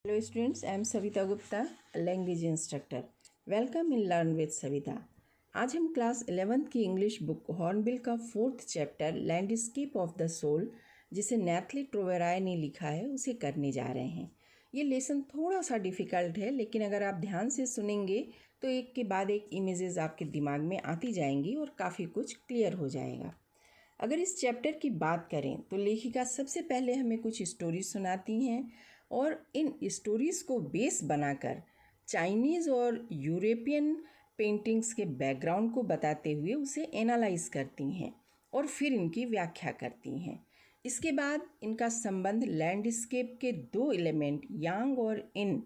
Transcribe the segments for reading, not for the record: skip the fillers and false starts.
Hello students, I am Savita Gupta, a language instructor. Welcome in Learn with Savita. आज हम class 11th की English book Hornbill का 4th chapter landscape of the soul, जिसे Nathalie ट्रोवेराय ने लिखा है, उसे करने जा रहे हैं। ये लेसन थोड़ा सा डिफ़िकल्ट है, लेकिन अगर आप ध्यान से सुनेंगे तो एक के बाद एक इमेजेस आपके दिमाग में आती जाएंगी और काफ़ी कुछ क्लियर हो जाएगा। अगर इस चैप्टर की बात करें तो लेखिका सबसे पहले हमें कुछ स्टोरीज सुनाती हैं और इन स्टोरीज़ को बेस बनाकर चाइनीज़ और यूरोपियन पेंटिंग्स के बैकग्राउंड को बताते हुए उसे एनालाइज करती हैं और फिर इनकी व्याख्या करती हैं। इसके बाद इनका संबंध लैंडस्केप के दो एलिमेंट यांग और इन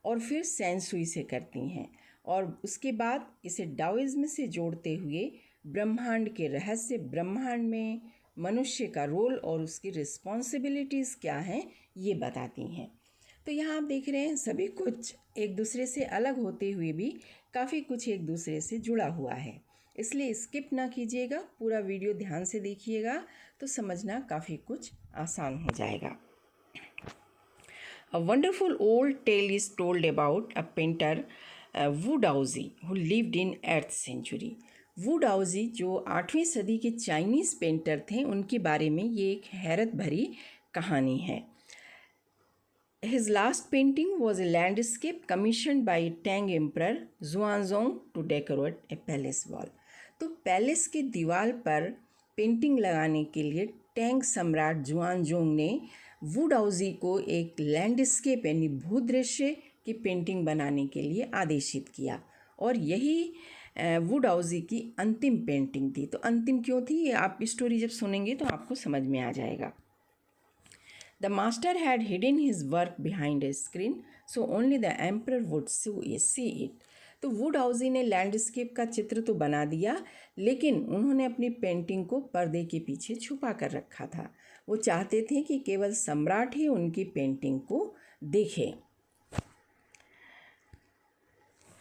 और फिर सेंसुई से करती हैं और उसके बाद इसे डाओइज्म से जोड़ते हुए ब्रह्मांड के रहस्य, ब्रह्मांड में मनुष्य का रोल और उसकी रिस्पॉन्सिबिलिटीज़ क्या हैं, ये बताती हैं। तो यहाँ आप देख रहे हैं सभी कुछ एक दूसरे से अलग होते हुए भी काफ़ी कुछ एक दूसरे से जुड़ा हुआ है, इसलिए स्किप ना कीजिएगा, पूरा वीडियो ध्यान से देखिएगा तो समझना काफ़ी कुछ आसान हो जाएगा। A wonderful old tale is told about a painter, Wu Daozi, who lived in 8th century. वू डाओजी जो 8वीं सदी के चाइनीज़ पेंटर थे, उनके बारे में ये एक हैरत भरी कहानी है। His last painting was a landscape commissioned by Tang Emperor Xuanzong to decorate a palace wall. तो पैलेस के दीवार पर पेंटिंग लगाने के लिए टैंग सम्राट जुआनजोंग ने वू डाओजी को एक लैंडस्केप यानी भूदृश्य की पेंटिंग बनाने के लिए आदेशित किया और यही वू डाओजी की अंतिम पेंटिंग थी। तो अंतिम क्यों थी, ये आप स्टोरी जब सुनेंगे तो आपको समझ में आ जाएगा। The master had hidden his work behind a screen so only the emperor would see it. तो वू डाओजी ने लैंडस्केप का चित्र तो बना दिया, लेकिन उन्होंने अपनी पेंटिंग को पर्दे के पीछे छुपा कर रखा था। वो चाहते थे कि केवल सम्राट ही उनकी पेंटिंग को देखे।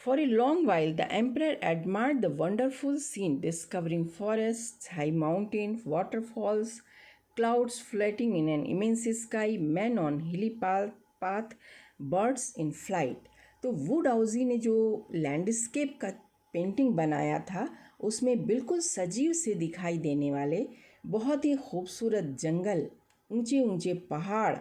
For a long while, the emperor admired the wonderful scene, discovering forests, high mountains, waterfalls, clouds floating in an immense sky, men on hilly path, birds in flight. तो वू डाओजी ने जो लैंडस्केप का पेंटिंग बनाया था, उसमें बिल्कुल सजीव से दिखाई देने वाले बहुत ही खूबसूरत जंगल, ऊंचे ऊंचे पहाड़,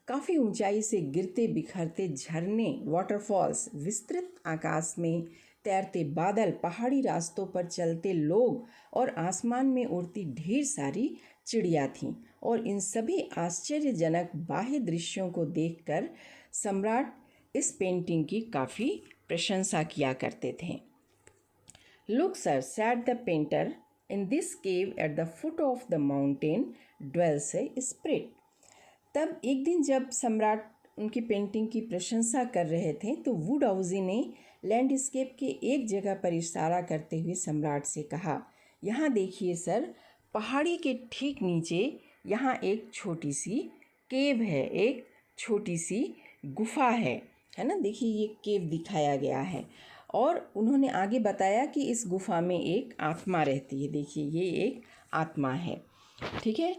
काफ़ी ऊंचाई से गिरते बिखरते झरने, वाटरफॉल्स, विस्तृत आकाश में तैरते बादल, पहाड़ी रास्तों पर चलते लोग और आसमान में उड़ती ढेर सारी चिड़िया थीं। और इन सभी आश्चर्यजनक बाह्य दृश्यों को देखकर सम्राट इस पेंटिंग की काफ़ी प्रशंसा किया करते थे। Look sir, sad the painter, in this cave at the foot of the mountain dwells a spirit. तब एक दिन जब सम्राट उनकी पेंटिंग की प्रशंसा कर रहे थे तो वू डाओजी ने लैंडस्केप के एक जगह पर इशारा करते हुए सम्राट से कहा, यहाँ देखिए सर, पहाड़ी के ठीक नीचे यहाँ एक छोटी सी केव है, एक छोटी सी गुफा है ना, देखिए ये केव दिखाया गया है। और उन्होंने आगे बताया कि इस गुफा में एक आत्मा रहती है, देखिए ये एक आत्मा है, ठीक है।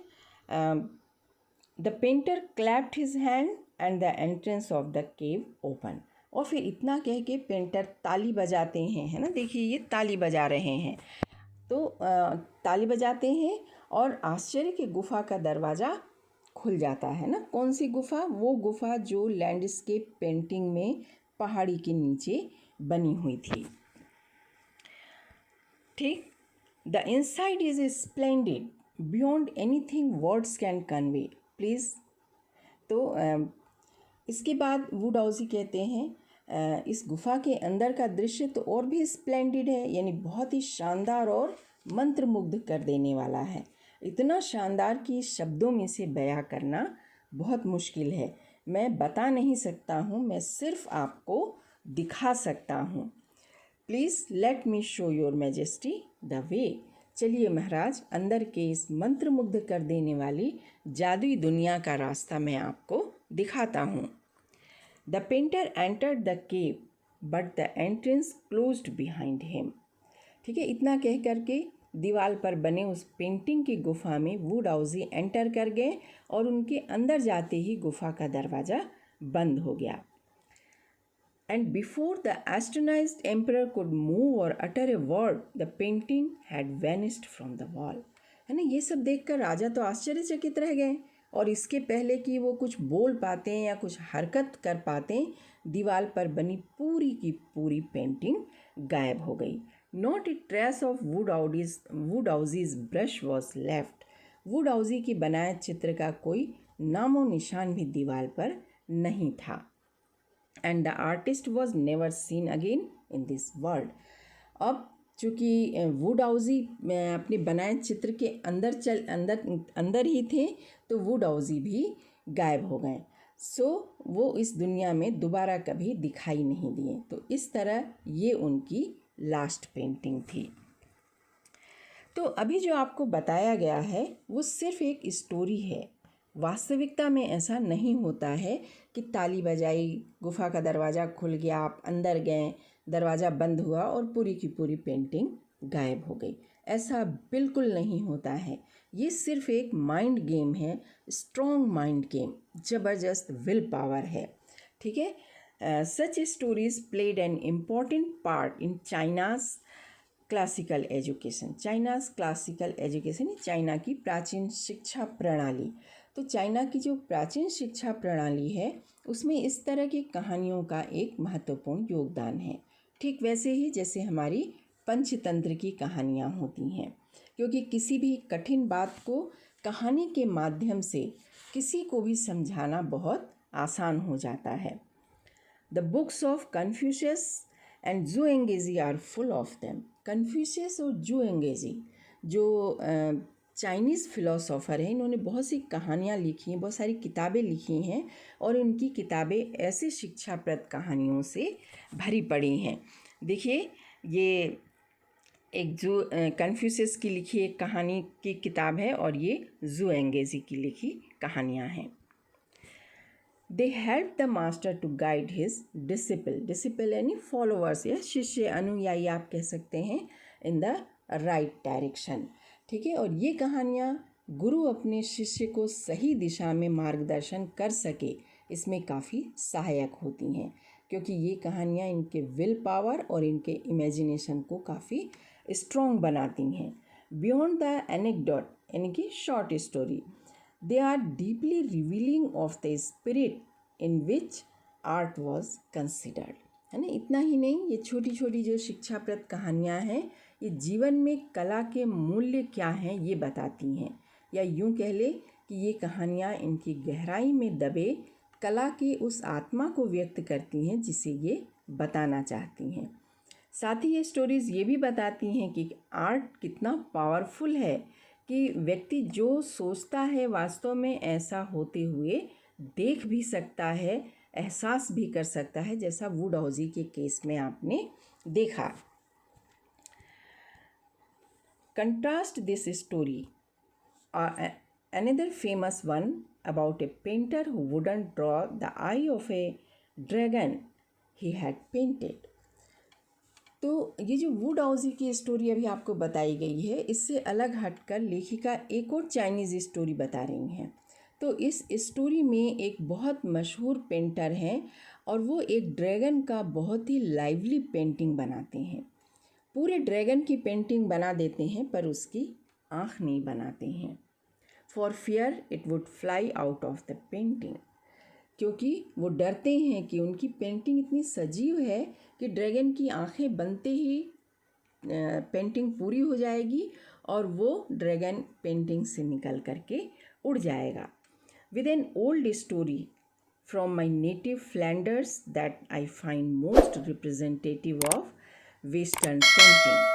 The painter clapped his hand and the entrance of the cave opened. और फिर इतना कह के पेंटर ताली बजाते हैं, है ना, देखिए ये ताली बजा रहे हैं, तो ताली बजाते हैं और आश्चर्य की गुफा का दरवाज़ा खुल जाता है ना। कौन सी गुफा? वो गुफा जो लैंडस्केप पेंटिंग में पहाड़ी के नीचे बनी हुई थी, ठीक। The inside is splendid beyond anything words can convey, please. तो इसके बाद वू डाओजी कहते हैं इस गुफा के अंदर का दृश्य तो और भी स्प्लेंडेड है, यानी बहुत ही शानदार और मंत्रमुग्ध कर देने वाला है। इतना शानदार कि शब्दों में से बयां करना बहुत मुश्किल है, मैं बता नहीं सकता हूँ, मैं सिर्फ आपको दिखा सकता हूँ। Please let me show your majesty the way. चलिए महाराज, अंदर के इस मंत्रमुग्ध कर देने वाली जादुई दुनिया का रास्ता मैं आपको दिखाता हूँ। The painter entered the cave but the entrance closed behind him, ठीक है। इतना कह करके दीवार पर बने उस पेंटिंग की गुफा में वू डाओजी एंटर कर गए और उनके अंदर जाते ही गुफा का दरवाज़ा बंद हो गया। And before the astonished emperor could move or utter a word, the painting had vanished from the wall. है ना, ये सब देखकर राजा तो आश्चर्यचकित रह गए, और इसके पहले कि वो कुछ बोल पाते या कुछ हरकत कर पाते, दीवार पर बनी पूरी की पूरी पेंटिंग गायब हो गई। Not a trace of Woodhouse's brush was left. वुडहाउसी की बनाए चित्र का कोई नामो निशान भी दीवार पर नहीं था। And the artist was never seen again in this world. अब चूँकि वुडहाउसी अपने बनाए चित्र के अंदर ही थे, तो वुडहाउसी भी गायब हो गए। सो वो इस दुनिया में दोबारा कभी दिखाई नहीं दिए। तो इस तरह ये उनकी लास्ट पेंटिंग थी। तो अभी जो आपको बताया गया है वो सिर्फ एक स्टोरी है। वास्तविकता में ऐसा नहीं होता है कि ताली बजाई, गुफा का दरवाज़ा खुल गया, आप अंदर गए, दरवाज़ा बंद हुआ और पूरी की पूरी पेंटिंग गायब हो गई। ऐसा बिल्कुल नहीं होता है। ये सिर्फ एक माइंड गेम है, स्ट्रॉन्ग माइंड गेम, ज़बरदस्त विल पावर है। ठीक है। Such stories played an important part in China's classical education. China's classical education, China की प्राचीन शिक्षा प्रणाली। तो चाइना की जो प्राचीन शिक्षा प्रणाली है उसमें इस तरह की कहानियों का एक महत्वपूर्ण योगदान है। ठीक वैसे ही जैसे हमारी पंचतंत्र की कहानियाँ होती हैं, क्योंकि किसी भी कठिन बात को कहानी के माध्यम से किसी को भी समझाना बहुत आसान हो जाता है। The books of Confucius and Zhuangzi are full of them. Confucius और ज़ुओंगेज़ी जो चाइनीज़ फ़िलोसोफ़र हैं, इन्होंने बहुत सी कहानियाँ लिखी हैं, बहुत सारी किताबें लिखी हैं, और उनकी किताबें ऐसे शिक्षाप्रद कहानियों से भरी पड़ी हैं। देखिए, ये एक जो कन्फ्यूशियस की लिखी एक कहानी की किताब है, और ये ज़ुओंगेज़ी की लिखी कहानियाँ हैं। They help the master to guide his disciple यानी फॉलोअर्स या शिष्य, अनुयायी आप कह सकते हैं, इन द राइट डायरेक्शन। ठीक है। और ये कहानियाँ गुरु अपने शिष्य को सही दिशा में मार्गदर्शन कर सके, इसमें काफ़ी सहायक होती हैं, क्योंकि ये कहानियाँ इनके विल पावर और इनके इमेजिनेशन को काफ़ी स्ट्रॉन्ग बनाती हैं। बियॉन्ड द एनेक्डोट यानी कि short story, they are deeply revealing of the spirit in which art was considered। है ना, इतना ही नहीं, ये छोटी छोटी जो शिक्षाप्रद कहानियाँ हैं, ये जीवन में कला के मूल्य क्या हैं ये बताती हैं, या यूँ कह ले कि ये कहानियाँ इनकी गहराई में दबे कला की उस आत्मा को व्यक्त करती हैं जिसे ये बताना चाहती हैं। साथ ही ये स्टोरीज़ ये भी बताती हैं कि आर्ट कितना पावरफुल है, कि व्यक्ति जो सोचता है वास्तव में ऐसा होते हुए देख भी सकता है, एहसास भी कर सकता है, जैसा वुडहाउसी के केस में आपने देखा। Contrast this story another famous one about a painter who wouldn't draw the eye of a dragon he had painted। तो ये जो वुडहाउसी की स्टोरी अभी आपको बताई गई है, इससे अलग हटकर लेखिका एक और चाइनीज़ स्टोरी बता रही हैं। तो इस स्टोरी में एक बहुत मशहूर पेंटर हैं, और वो एक ड्रैगन का बहुत ही लाइवली पेंटिंग बनाते हैं। पूरे ड्रैगन की पेंटिंग बना देते हैं, पर उसकी आँख नहीं बनाते हैं। For fear it would fly out of the painting, क्योंकि वो डरते हैं कि उनकी पेंटिंग इतनी सजीव है कि ड्रैगन की आंखें बनते ही पेंटिंग पूरी हो जाएगी और वो ड्रैगन पेंटिंग से निकल करके उड़ जाएगा। With an old story from my native Flanders that I find most representative of western painting.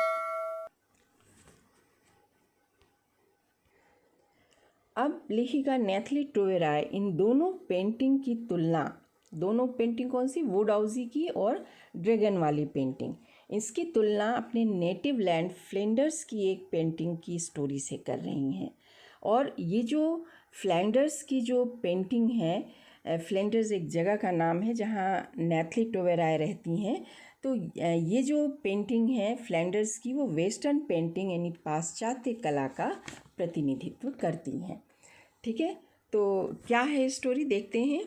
अब लेखिका नेथली टोवेराय इन दोनों पेंटिंग की तुलना, दोनों पेंटिंग कौन सी, वुडहाउसी की और ड्रैगन वाली पेंटिंग, इसकी तुलना अपने नेटिव लैंड फ्लैंडर्स की एक पेंटिंग की स्टोरी से कर रही हैं। और ये जो फ्लैंडर्स की जो पेंटिंग है, फ्लैंडर्स एक जगह का नाम है जहाँ नेथली टोवेराय रहती हैं। तो ये जो पेंटिंग है फ्लैंडर्स की, वो वेस्टर्न पेंटिंग यानी पाश्चात्य कला का प्रतिनिधित्व करती हैं। ठीक है, तो क्या है स्टोरी देखते हैं।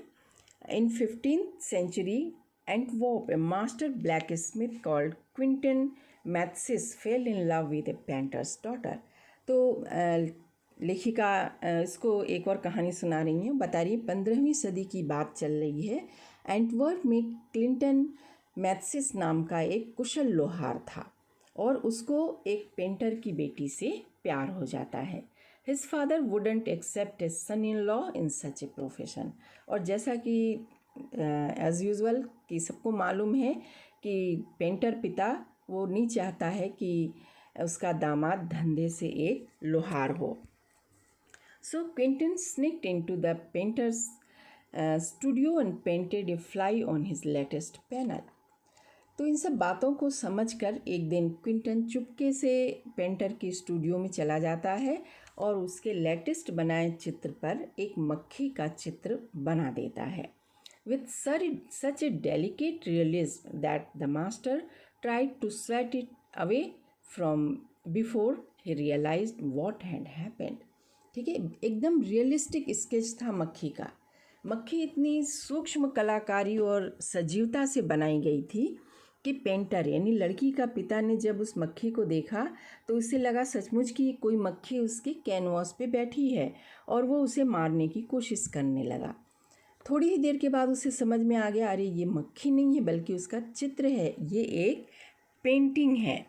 In 15th century, Antwerp, a master blacksmith called Quentin Matsys fell in love with a painter's daughter. तो लेखिका इसको एक और कहानी सुना रही हैं, बता रही है 15वीं सदी की बात चल रही है। एंटवर्प में क्लिंटन मैथसिस नाम का एक कुशल लोहार था और उसको एक पेंटर की बेटी से प्यार हो जाता है। His father wouldn't accept a son-in-law in such a profession. और जैसा कि एज़ यूजुअल कि सबको मालूम है कि पेंटर पिता वो नहीं चाहता है कि उसका दामाद धंधे से एक लोहार हो। So Quentin sneaked into the painter's studio and painted a fly on his latest panel. तो इन सब बातों को समझकर एक दिन क्विंटन चुपके से पेंटर की स्टूडियो में चला जाता है और उसके लेटेस्ट बनाए चित्र पर एक मक्खी का चित्र बना देता है। With such a delicate realism that the master tried to swat it away from before he realized what had happened. ठीक है, एकदम रियलिस्टिक स्केच था मक्खी का। मक्खी इतनी सूक्ष्म कलाकारी और सजीवता से बनाई गई थी कि पेंटर यानी लड़की का पिता ने जब उस मक्खी को देखा तो उसे लगा सचमुच कि कोई मक्खी उसके कैनवास पे बैठी है और वो उसे मारने की कोशिश करने लगा। थोड़ी ही देर के बाद उसे समझ में आ गया, अरे ये मक्खी नहीं है बल्कि उसका चित्र है, ये एक पेंटिंग है।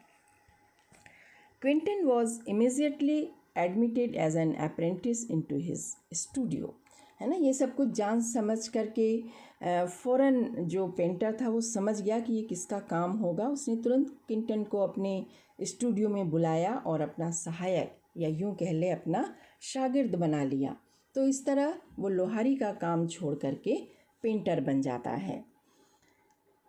Quinton was immediately admitted as an apprentice into his studio, है ना। ये सब कुछ जान समझ करके फ़ौरन जो पेंटर था वो समझ गया कि ये किसका काम होगा। उसने तुरंत क्विंटन को अपने स्टूडियो में बुलाया और अपना सहायक या यूँ कह ले अपना शागिर्द बना लिया। तो इस तरह वो लोहारी का काम छोड़ करके पेंटर बन जाता है।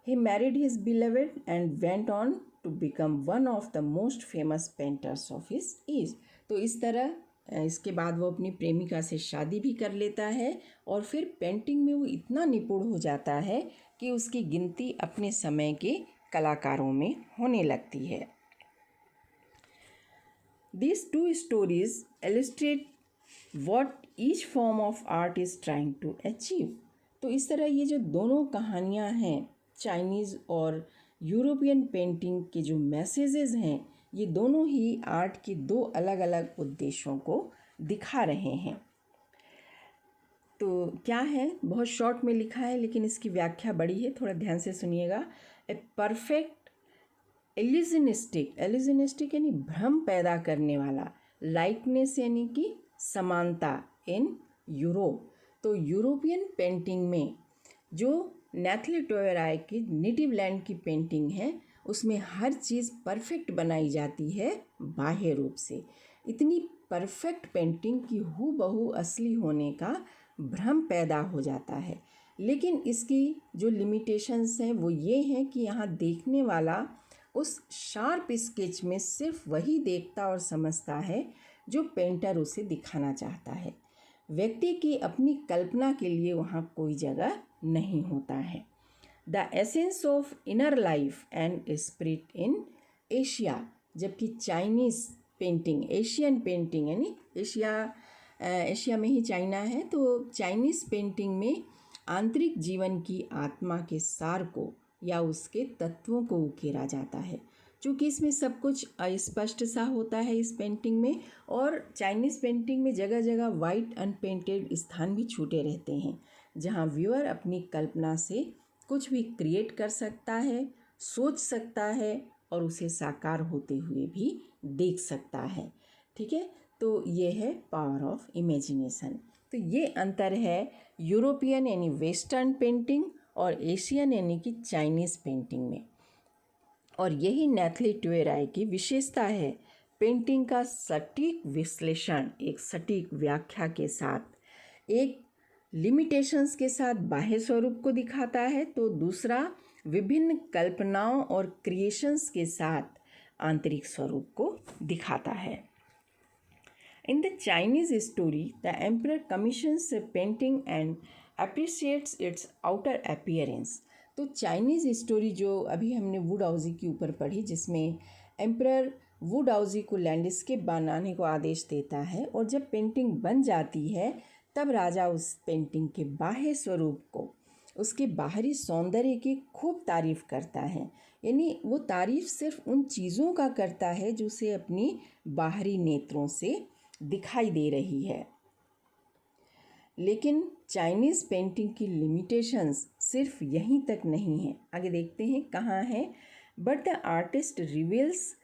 He married his beloved and went on to become one of the most famous painters of his age. तो इस तरह इसके बाद वो अपनी प्रेमिका से शादी भी कर लेता है और फिर पेंटिंग में वो इतना निपुण हो जाता है कि उसकी गिनती अपने समय के कलाकारों में होने लगती है। These two stories illustrate what each form of art is trying to achieve. तो इस तरह ये जो दोनों कहानियाँ हैं, चाइनीज़ और यूरोपियन पेंटिंग के जो मैसेजेस हैं, ये दोनों ही आर्ट के दो अलग अलग उद्देश्यों को दिखा रहे हैं। तो क्या है, बहुत शॉर्ट में लिखा है लेकिन इसकी व्याख्या बड़ी है, थोड़ा ध्यान से सुनिएगा। ए परफेक्ट एलिजनिस्टिक यानी भ्रम पैदा करने वाला, लाइकनेस यानी कि समानता इन यूरोप। तो यूरोपियन पेंटिंग में जो नैथली टोयराय की नेटिव लैंड की पेंटिंग है उसमें हर चीज़ परफेक्ट बनाई जाती है बाह्य रूप से। इतनी परफेक्ट पेंटिंग की हूबहू असली होने का भ्रम पैदा हो जाता है। लेकिन इसकी जो लिमिटेशंस हैं वो ये हैं कि यहाँ देखने वाला उस शार्प स्केच में सिर्फ वही देखता और समझता है जो पेंटर उसे दिखाना चाहता है। व्यक्ति की अपनी कल्पना के लिए वहाँ कोई जगह नहीं होता है। The essence of inner life and spirit in Asia, जबकि चाइनीज़ पेंटिंग, एशियन पेंटिंग यानी एशिया में ही चाइना है, तो चाइनीज़ पेंटिंग में आंतरिक जीवन की आत्मा के सार को या उसके तत्वों को उकेरा जाता है। चूँकि इसमें सब कुछ अस्पष्ट सा होता है इस पेंटिंग में, और चाइनीज़ पेंटिंग में जगह जगह वाइट अनपेंटेड स्थान भी छूटे रहते हैं जहाँ व्यूअर अपनी कल्पना से कुछ भी क्रिएट कर सकता है, सोच सकता है और उसे साकार होते हुए भी देख सकता है। ठीक है, तो ये है पावर ऑफ इमेजिनेशन। तो ये अंतर है यूरोपियन यानी वेस्टर्न पेंटिंग और एशियन यानी कि चाइनीज़ पेंटिंग में। और यही नैथली टोयराय की विशेषता है, पेंटिंग का सटीक विश्लेषण एक सटीक व्याख्या के साथ, एक लिमिटेशंस के साथ बाह्य स्वरूप को दिखाता है, तो दूसरा विभिन्न कल्पनाओं और क्रिएशंस के साथ आंतरिक स्वरूप को दिखाता है। In the Chinese story, the emperor commissions a painting and appreciates its outer appearance. तो चाइनीज़ स्टोरी जो अभी हमने वुडाओजी के ऊपर पढ़ी, जिसमें एम्परर वुडाओजी को लैंडस्केप बनाने को आदेश देता है और जब पेंटिंग बन जाती है तब राजा उस पेंटिंग के बाह्य स्वरूप को उसके बाहरी सौंदर्य की खूब तारीफ करता है। यानी वो तारीफ सिर्फ उन चीज़ों का करता है जो उसे अपनी बाहरी नेत्रों से दिखाई दे रही है। लेकिन चाइनीज़ पेंटिंग की लिमिटेशंस सिर्फ यहीं तक नहीं है। आगे देखते हैं कहाँ है। But the artist reveals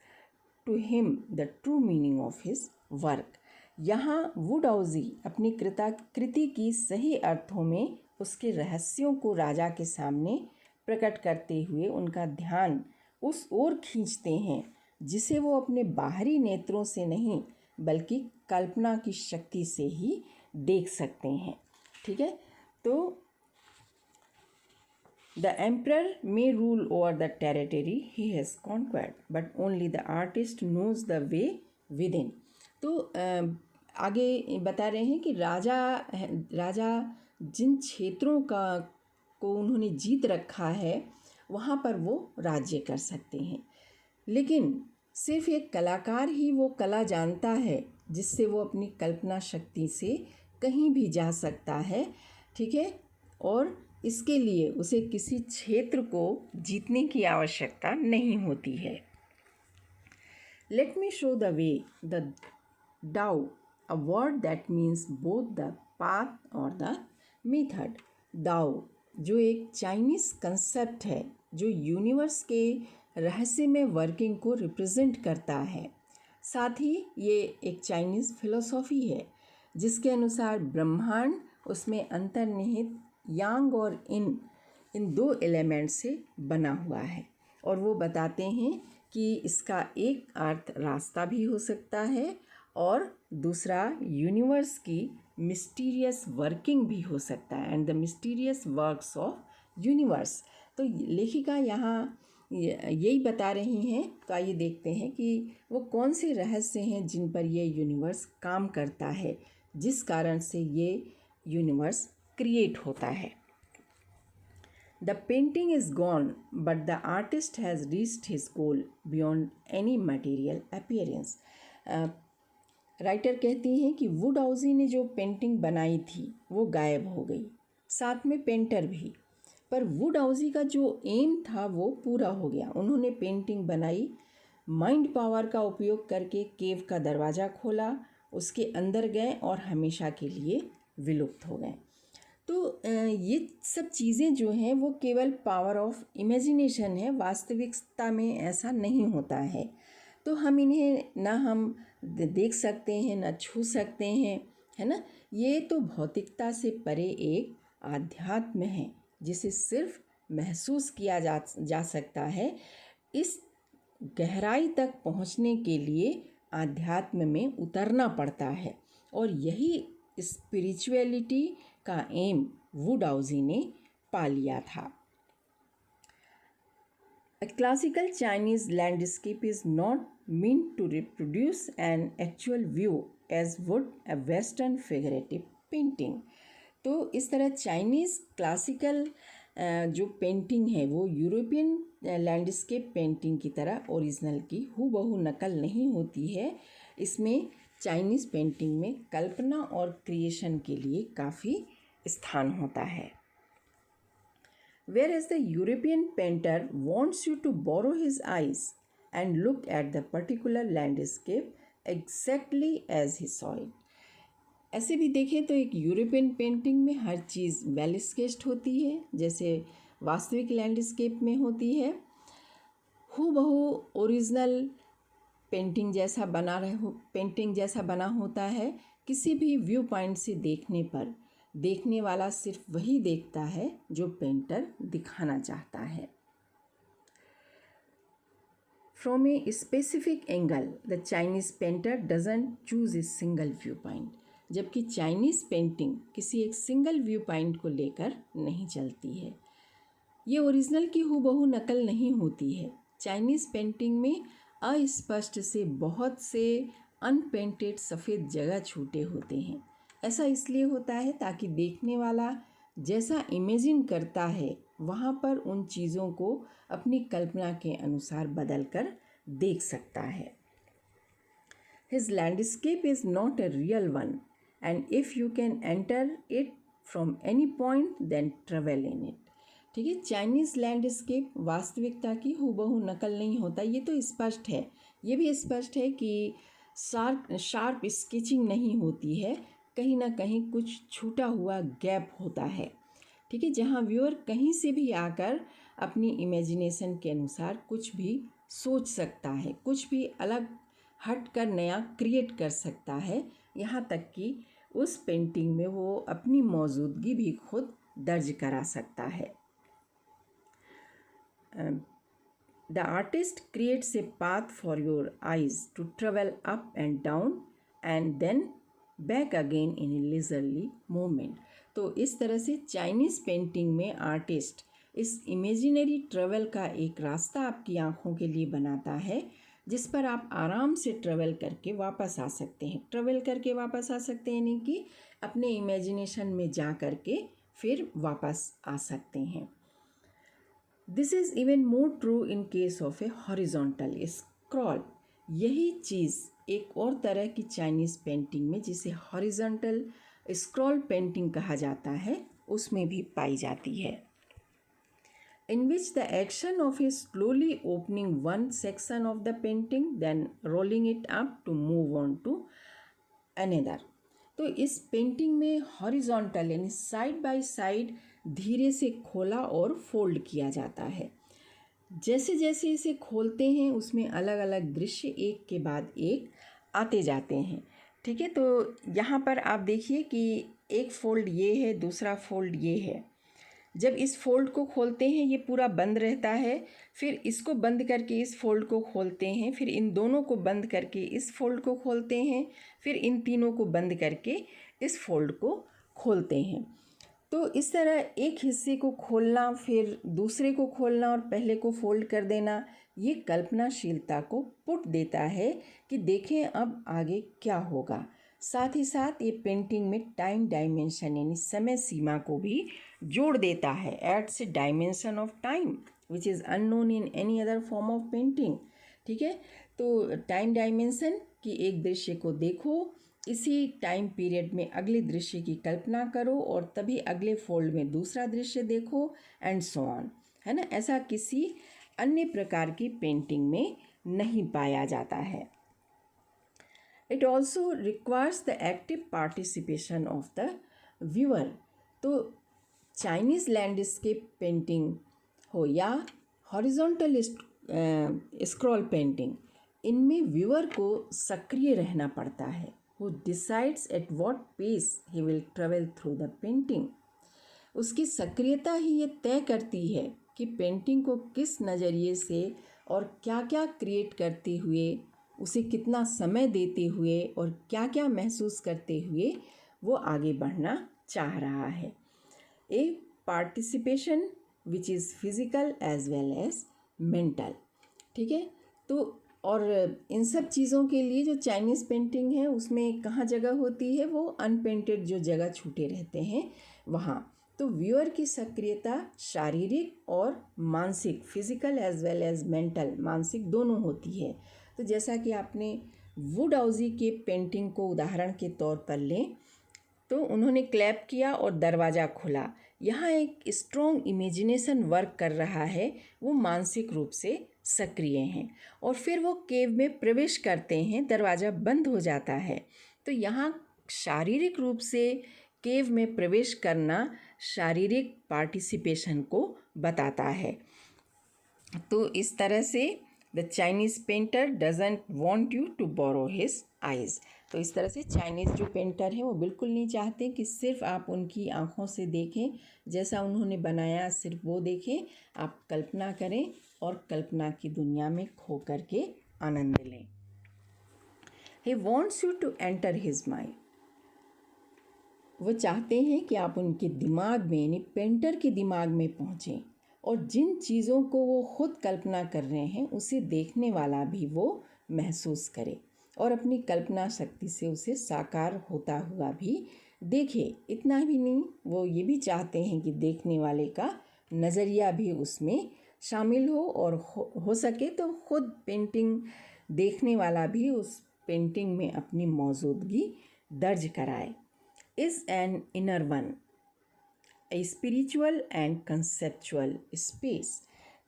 to him the true meaning of his work. यहाँ वुडाउजी अपनी कृति की सही अर्थों में उसके रहस्यों को राजा के सामने प्रकट करते हुए उनका ध्यान उस ओर खींचते हैं जिसे वो अपने बाहरी नेत्रों से नहीं बल्कि कल्पना की शक्ति से ही देख सकते हैं। ठीक है, तो The emperor may rule over the territory he has conquered, but only the artist knows the way within. तो आगे बता रहे हैं कि राजा जिन क्षेत्रों को उन्होंने जीत रखा है वहाँ पर वो राज्य कर सकते हैं, लेकिन सिर्फ एक कलाकार ही वो कला जानता है जिससे वो अपनी कल्पना शक्ति से कहीं भी जा सकता है। ठीक है, और इसके लिए उसे किसी क्षेत्र को जीतने की आवश्यकता नहीं होती है। Let me show the way the Dao, a word that means both the path और द मेथड। दाओ जो एक चाइनीज़ कंसेप्ट है जो यूनिवर्स के रहस्यमय वर्किंग को रिप्रेजेंट करता है। साथ ही ये एक चाइनीज़ फिलोसॉफी है जिसके अनुसार ब्रह्मांड उसमें अंतर्निहित यांग और इन दो एलिमेंट से बना हुआ है, और वो बताते हैं कि इसका एक अर्थ रास्ता भी हो सकता है और दूसरा यूनिवर्स की मिस्टीरियस वर्किंग भी हो सकता है, and the mysterious works of universe. तो लेखिका यहाँ यही बता रही हैं। तो आइए देखते हैं कि वो कौन से रहस्य हैं जिन पर ये यूनिवर्स काम करता है, जिस कारण से ये यूनिवर्स क्रिएट होता है। The painting is gone but the artist has reached his goal beyond any material appearance. Writer कहती हैं कि वुडाउजी ने जो पेंटिंग बनाई थी वो गायब हो गई, साथ में पेंटर भी, पर वुडाउजी का जो एम था वो पूरा हो गया। उन्होंने पेंटिंग बनाई, माइंड पावर का उपयोग करके केव का दरवाज़ा खोला, उसके अंदर गए और हमेशा के लिए विलुप्त हो गए। तो ये सब चीज़ें जो हैं वो केवल पावर ऑफ इमेजिनेशन है, वास्तविकता में ऐसा नहीं होता है। तो हम इन्हें ना हम देख सकते हैं ना छू सकते हैं, है ना। ये तो भौतिकता से परे एक आध्यात्म है जिसे सिर्फ महसूस किया जा सकता है। इस गहराई तक पहुंचने के लिए आध्यात्म में उतरना पड़ता है, और यही स्पिरिचुअलिटी का एम वुडाउजी ने पा लिया था। A classical Chinese landscape is not meant to reproduce an actual view as would a Western figurative painting. तो इस तरह चाइनीज़ क्लासिकल जो पेंटिंग है वो यूरोपियन लैंडस्केप पेंटिंग की तरह ओरिजिनल की हूबहू नकल नहीं होती है। इसमें चाइनीज़ पेंटिंग में कल्पना और क्रिएशन के लिए काफ़ी स्थान होता है। Whereas the European painter wants you to borrow his eyes and look at the particular landscape exactly as he saw it. ऐसे भी देखें तो एक यूरोपियन पेंटिंग में हर चीज़ वेल स्केच्ड होती है जैसे वास्तविक लैंडस्केप में होती है। हूबहू ओरिजिनल पेंटिंग जैसा बना होता है। किसी भी व्यू पॉइंट से देखने पर देखने वाला सिर्फ वही देखता है जो पेंटर दिखाना चाहता है। From a specific angle, the Chinese painter doesn't choose a single viewpoint. जबकि चाइनीज़ पेंटिंग किसी एक सिंगल व्यू पॉइंट को लेकर नहीं चलती है। ये ओरिजिनल की हूबहू नकल नहीं होती है। चाइनीज़ पेंटिंग में अस्पष्ट से बहुत से अनपेंटेड सफ़ेद जगह छूटे होते हैं। ऐसा इसलिए होता है ताकि देखने वाला जैसा इमेजिन करता है वहाँ पर उन चीज़ों को अपनी कल्पना के अनुसार बदल कर देख सकता है। His landscape is not a real one, and if you can enter it from any point, then travel in it. ठीक है। चाइनीज़ लैंडस्केप वास्तविकता की हूबहू नकल नहीं होता, ये तो स्पष्ट है। ये भी स्पष्ट है कि शार्प स्केचिंग नहीं होती है, कहीं ना कहीं कुछ छूटा हुआ गैप होता है। ठीक है, जहाँ व्यूअर कहीं से भी आकर अपनी इमेजिनेशन के अनुसार कुछ भी सोच सकता है, कुछ भी अलग हट कर नया क्रिएट कर सकता है, यहाँ तक कि उस पेंटिंग में वो अपनी मौजूदगी भी खुद दर्ज करा सकता है। The artist creates a path for your eyes to travel up and down and then back again in a leisurely movement। तो इस तरह से चाइनीज़ पेंटिंग में आर्टिस्ट इस इमेजिनरी ट्रेवल का एक रास्ता आपकी आँखों के लिए बनाता है, जिस पर आप आराम से ट्रेवल करके वापस आ सकते हैं। ट्रेवल करके वापस आ सकते हैं यानी कि अपने इमेजिनेशन में जा कर के फिर वापस आ सकते हैं। This is even more true in case of A horizontal scroll. यही चीज़ एक और तरह की चाइनीज़ पेंटिंग में, जिसे हॉरिजॉन्टल स्क्रॉल पेंटिंग कहा जाता है, उसमें भी पाई जाती है। In which the action of is slowly opening one section of the painting, then rolling it up to move on to another। तो इस पेंटिंग में हॉरिजॉन्टल यानी साइड बाय साइड धीरे से खोला और फोल्ड किया जाता है। जैसे जैसे इसे खोलते हैं उसमें अलग अलग दृश्य एक के बाद एक आते जाते हैं। ठीक है, तो यहाँ पर आप देखिए कि एक फोल्ड ये है, दूसरा फोल्ड ये है। जब इस फोल्ड को खोलते हैं ये पूरा बंद रहता है, फिर इसको बंद करके इस फोल्ड को खोलते हैं, फिर इन दोनों को बंद करके इस फोल्ड को खोलते हैं, फिर इन तीनों को बंद करके इस फोल्ड को खोलते हैं। तो इस तरह एक हिस्से को खोलना, फिर दूसरे को खोलना और पहले को फोल्ड कर देना, ये कल्पनाशीलता को पुट देता है कि देखें अब आगे क्या होगा। साथ ही साथ ये पेंटिंग में टाइम डायमेंशन यानी समय सीमा को भी जोड़ देता है। Adds a dimension of time which is unknown in any other form of painting. ठीक है, तो टाइम डायमेंशन कि एक दृश्य को देखो, इसी टाइम पीरियड में अगले दृश्य की कल्पना करो और तभी अगले फोल्ड में दूसरा दृश्य देखो एंड सो ऑन, है ना। ऐसा किसी अन्य प्रकार की पेंटिंग में नहीं पाया जाता है। It also requires the active participation of the viewer. तो चाइनीज़ लैंडस्केप पेंटिंग हो या हॉरिजॉन्टल स्क्रॉल पेंटिंग, इनमें व्यूअर को सक्रिय रहना पड़ता है। Who decides at what pace he will travel through the painting. उसकी सक्रियता ही ये तय करती है कि पेंटिंग को किस नज़रिए से और क्या क्या क्रिएट करते हुए, उसे कितना समय देते हुए और क्या क्या महसूस करते हुए वो आगे बढ़ना चाह रहा है। A participation which is physical as well as mental. ठीक है, तो और इन सब चीज़ों के लिए जो चाइनीज़ पेंटिंग है उसमें कहाँ जगह होती है, वो अनपेंटेड जो जगह छूटे रहते हैं वहाँ। तो व्यूअर की सक्रियता शारीरिक और मानसिक, physical as well as mental, मानसिक दोनों होती है। तो जैसा कि आपने वुडाउजी के पेंटिंग को उदाहरण के तौर पर लें, तो उन्होंने क्लैप किया और दरवाज़ा खुला। यहाँ एक स्ट्रॉन्ग इमेजिनेशन वर्क कर रहा है, वो मानसिक रूप से सक्रिय हैं। और फिर वो केव में प्रवेश करते हैं, दरवाज़ा बंद हो जाता है। तो यहाँ शारीरिक रूप से केव में प्रवेश करना शारीरिक पार्टिसिपेशन को बताता है। तो इस तरह से the Chinese painter doesn't want you to borrow his eyes. तो इस तरह से चाइनीज़ जो पेंटर हैं वो बिल्कुल नहीं चाहते कि सिर्फ आप उनकी आँखों से देखें, जैसा उन्होंने बनाया सिर्फ वो देखें। आप कल्पना करें और कल्पना की दुनिया में खो करके आनंद लें। He wants you to enter his mind. वो चाहते हैं कि आप उनके दिमाग में यानी पेंटर के दिमाग में पहुँचें और जिन चीज़ों को वो खुद कल्पना कर रहे हैं उसे देखने वाला भी वो महसूस करे और अपनी कल्पना शक्ति से उसे साकार होता हुआ भी देखे। इतना भी नहीं, वो ये भी चाहते हैं कि देखने वाले का नज़रिया भी उसमें शामिल हो और हो सके तो खुद पेंटिंग देखने वाला भी उस पेंटिंग में अपनी मौजूदगी दर्ज कराए। Is an inner one. Spiritual and conceptual space.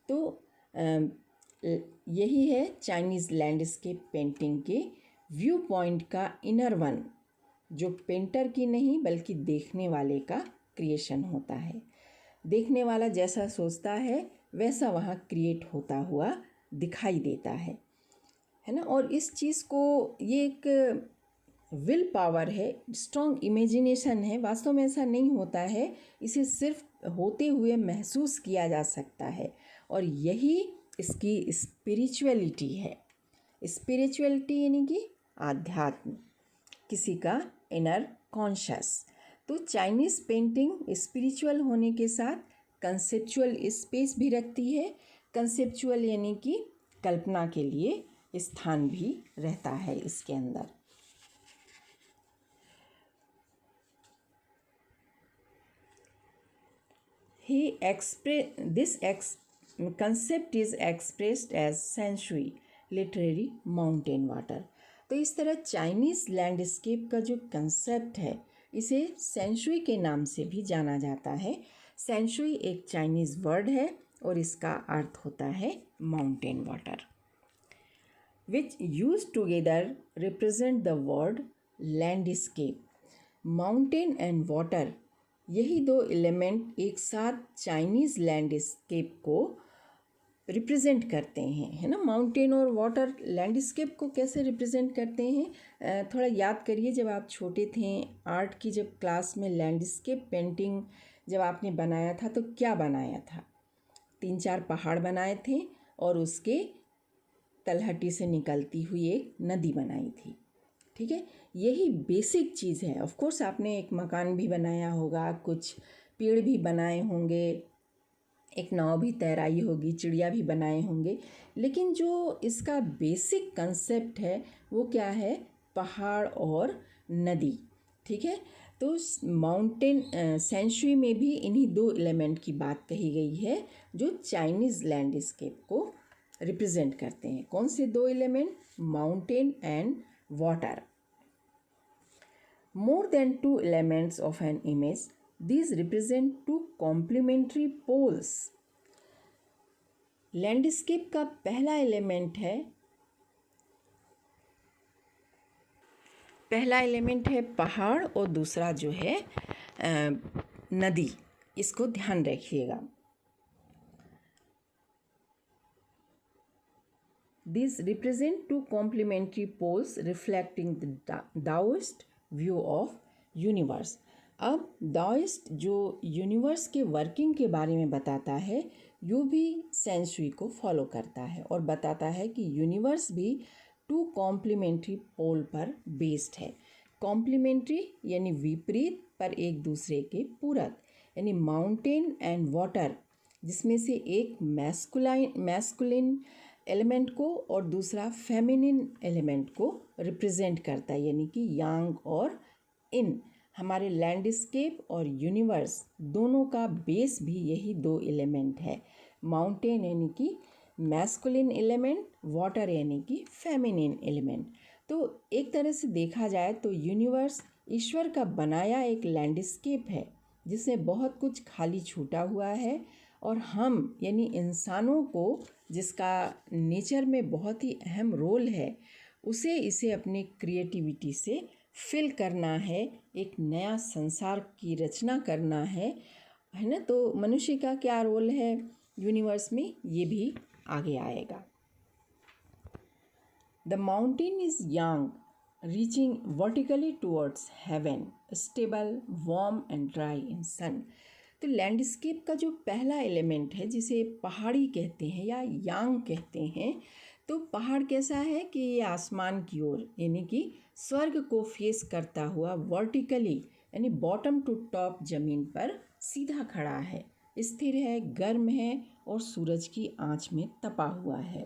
तो यही है चाइनीज़ लैंडस्केप पेंटिंग के व्यू पॉइंट का इनर वन, जो पेंटर की नहीं बल्कि देखने वाले का क्रिएशन होता है। देखने वाला जैसा सोचता है वैसा वहाँ क्रिएट होता हुआ दिखाई देता है ना। और इस चीज़ को, ये एक विल पावर है, स्ट्रॉन्ग इमेजिनेशन है। वास्तव में ऐसा नहीं होता है, इसे सिर्फ होते हुए महसूस किया जा सकता है, और यही इसकी स्पिरिचुअलिटी है। स्पिरिचुअलिटी यानी कि आध्यात्म, किसी का इनर कॉन्शस। तो चाइनीज़ पेंटिंग स्पिरिचुअल होने के साथ कंसेप्चुअल स्पेस भी रखती है। कंसेप्चुअल यानी कि कल्पना के लिए स्थान भी रहता है इसके अंदर। This concept is expressed as sensuy, literary mountain water। तो इस तरह चाइनीज़ लैंडस्केप का जो कंसेप्ट है, इसे सेंशुई के नाम से भी जाना जाता है। सेंशुई एक चाइनीज़ वर्ड है और इसका अर्थ होता है mountain water, which use together represent the word landscape. Mountain and water, यही दो एलिमेंट एक साथ चाइनीज़ लैंडस्केप को रिप्रेजेंट करते हैं, है ना। माउंटेन और वाटर लैंडस्केप को कैसे रिप्रेजेंट करते हैं, थोड़ा याद करिए। जब आप छोटे थे, आर्ट की जब क्लास में लैंडस्केप पेंटिंग जब आपने बनाया था तो क्या बनाया था? 3-4 पहाड़ बनाए थे और उसके तलहटी से निकलती हुई एक नदी बनाई थी, ठीक है। यही बेसिक चीज़ है। ऑफ कोर्स आपने एक मकान भी बनाया होगा, कुछ पेड़ भी बनाए होंगे, एक नाव भी तैराई होगी, चिड़िया भी बनाए होंगे, लेकिन जो इसका बेसिक कंसेप्ट है वो क्या है? पहाड़ और नदी, ठीक है। तो माउंटेन सेंचुरी में भी इन्हीं दो एलिमेंट की बात कही गई है जो चाइनीज़ लैंडस्केप को रिप्रेजेंट करते हैं। कौन से दो element? Mountain and water. More than two elements of an image, these represent two complementary poles. Landscape का पहला एलिमेंट है पहाड़ और दूसरा जो है नदी। इसको ध्यान रखिएगा। These represent two complementary poles reflecting the Taoist view of universe. अब दाओइस्ट जो यूनिवर्स के वर्किंग के बारे में बताता है, यू भी सेंचुई को फॉलो करता है और बताता है कि यूनिवर्स भी 2 कॉम्प्लीमेंट्री पोल पर बेस्ड है। कॉम्प्लीमेंट्री यानी विपरीत पर एक दूसरे के पूरक, यानी माउंटेन एंड वाटर, जिसमें से एक मैस्कुलिन एलिमेंट को और दूसरा फेमिनिन एलिमेंट को रिप्रेजेंट करता है, यानी कि यांग और इन। हमारे लैंडस्केप और यूनिवर्स दोनों का बेस भी यही दो एलिमेंट है। माउंटेन यानी कि मैस्कुलिन एलिमेंट, वाटर यानी कि फेमिनिन एलिमेंट। तो एक तरह से देखा जाए तो यूनिवर्स ईश्वर का बनाया एक लैंडस्केप है जिसमें बहुत कुछ खाली छूटा हुआ है, और हम यानी इंसानों को, जिसका नेचर में बहुत ही अहम रोल है, उसे इसे अपनी क्रिएटिविटी से फिल करना है, एक नया संसार की रचना करना है ना। तो मनुष्य का क्या रोल है यूनिवर्स में, ये भी आगे आएगा। The mountain is yang, reaching vertically towards heaven, stable, warm and dry in sun. तो लैंडस्केप का जो पहला एलिमेंट है, जिसे पहाड़ी कहते हैं या यांग कहते हैं, तो पहाड़ कैसा है कि ये आसमान की ओर यानी कि स्वर्ग को फेस करता हुआ वर्टिकली यानी बॉटम टू टॉप ज़मीन पर सीधा खड़ा है, स्थिर है, गर्म है और सूरज की आंच में तपा हुआ है।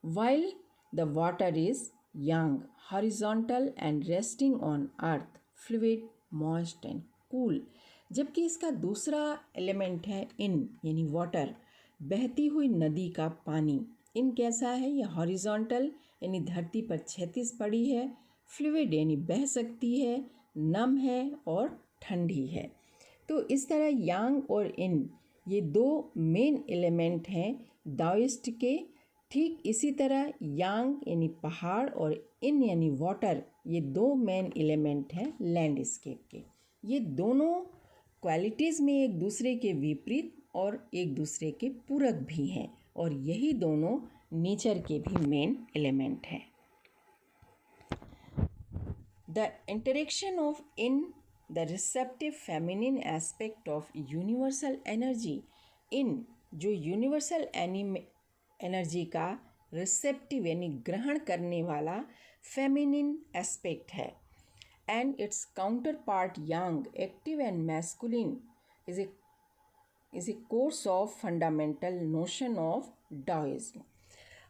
While the water is Yang, horizontal and resting on earth, fluid, moist and cool. जबकि इसका दूसरा एलिमेंट है इन यानी वाटर, बहती हुई नदी का पानी। इन कैसा है? यह हॉरिजॉन्टल यानी धरती पर क्षैतिज पड़ी है, फ्लूइड यानी बह सकती है, नम है और ठंडी है। तो इस तरह यांग और इन ये दो मेन एलिमेंट हैं दाओइस्ट के। ठीक इसी तरह यांग यानी पहाड़ और इन यानी वाटर ये दो मेन एलिमेंट हैं लैंडस्केप के। ये दोनों क्वालिटीज़ में एक दूसरे के विपरीत और एक दूसरे के पूरक भी हैं और यही दोनों नेचर के भी मेन एलिमेंट हैं। The interaction of yin the receptive feminine aspect of universal energy. Yin जो यूनिवर्सल एनर्जी का रिसेप्टिव यानी ग्रहण करने वाला फेमिनिन एस्पेक्ट है and its counterpart yang active and masculine is a course of fundamental notion of Daoism.